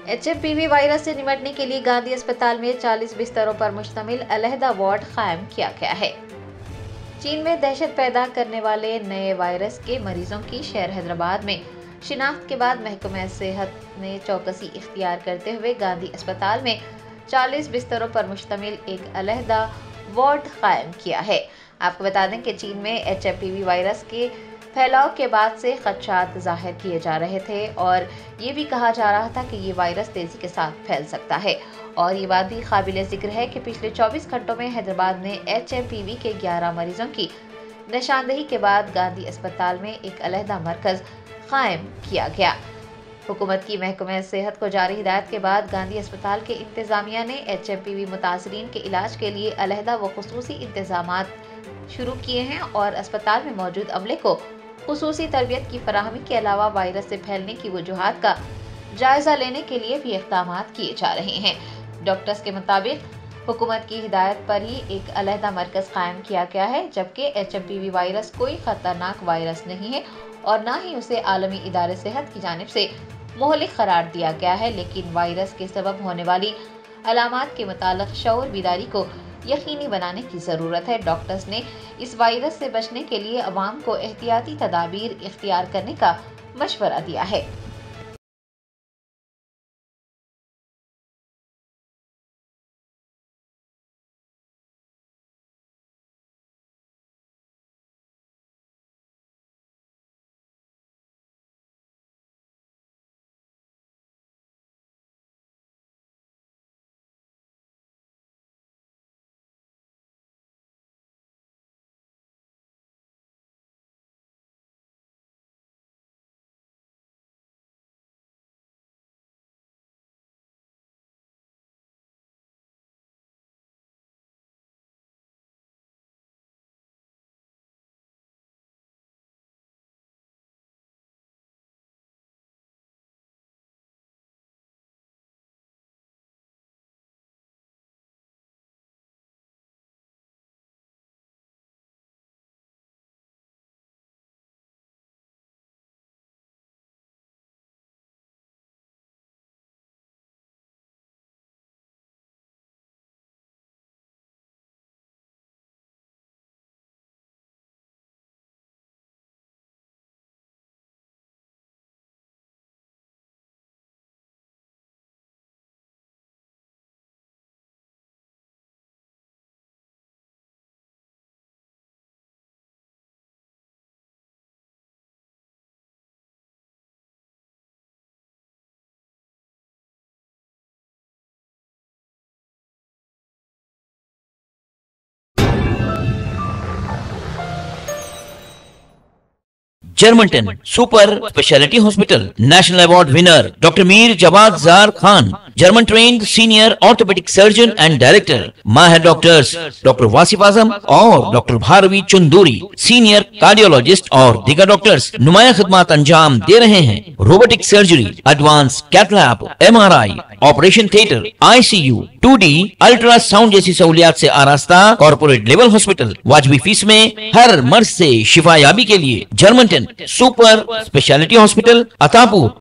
HMPV virus से निपटने के लिए गांधी अस्पताल में 40 बिस्तरों पर मुश्तमिल अलहदा वार्ड कायम किया गया है। चीन में दहशत पैदा करने वाले नए वायरस के मरीजों की शहर हैदराबाद में शिनाख्त के बाद महकमा सेहत ने चौकसी इख्तियार करते हुए गांधी अस्पताल में 40 बिस्तरों पर मुश्तमिल एक अलहदा वार्ड कायम किया है। आपको बता दें कि चीन में HMPV वायरस के फैलाव के बाद से खदशात जाहिर किए जा रहे थे और ये भी कहा जा रहा था कि ये वायरस तेजी के साथ फैल सकता है। और ये बात भी काबिल जिक्र है कि पिछले 24 घंटों में हैदराबाद में HMPV के 11 मरीजों की निशानदेही के बाद गांधी अस्पताल में एक अलहदा मरकज कायम किया गया। हुकूमत की महकमा सेहत को जारी हिदायत के बाद गांधी अस्पताल के इंतजामिया ने HMPV मुतासरीन के इलाज के लिए अलहदा व खुसूसी इंतजामात शुरू किए हैं और अस्पताल में मौजूद अमले को खुसूसी तरबियत की फराहमी के अलावा वायरस से फैलने की वजूहात का जायजा लेने के लिए भी इक़दाम किए जा रहे हैं। डॉक्टर्स के मुताबिक हुकूमत की हिदायत पर ही एक अलहदा मरकज कायम किया गया है, जबकि HMPV वायरस कोई खतरनाक वायरस नहीं है और न ही उसे आलमी इदारे सेहत की जानिब से मुहलिक करार दिया गया है, लेकिन वायरस के सबब होने वाली अलामात के मुतालिक शऊर बेदारी को यकीनी बनाने की ज़रूरत है। डॉक्टर्स ने इस वायरस से बचने के लिए अवाम को एहतियाती तदाबीर इख्तियार करने का मशवरा दिया है। Germanten super speciality hospital national award winner doctor Mir Jawad Zar Khan, German trained senior orthopaedic surgeon and director, माहिर डॉक्टर्स डॉक्टर वासिफ आजम और doctor Bharavi Chanduri, senior cardiologist और दीगर डॉक्टर्स नुमाया खिदमत अंजाम दे रहे हैं। Robotic surgery, advance cath lab, MRI, operation theatre, ICU, 2D ultrasound जैसी सहूलियात से आरास्ता कॉर्पोरेट लेवल हॉस्पिटल, वाजबी फीस में हर मर्ज से शिफायाबी के लिए Germanton super speciality hospital, Attapur.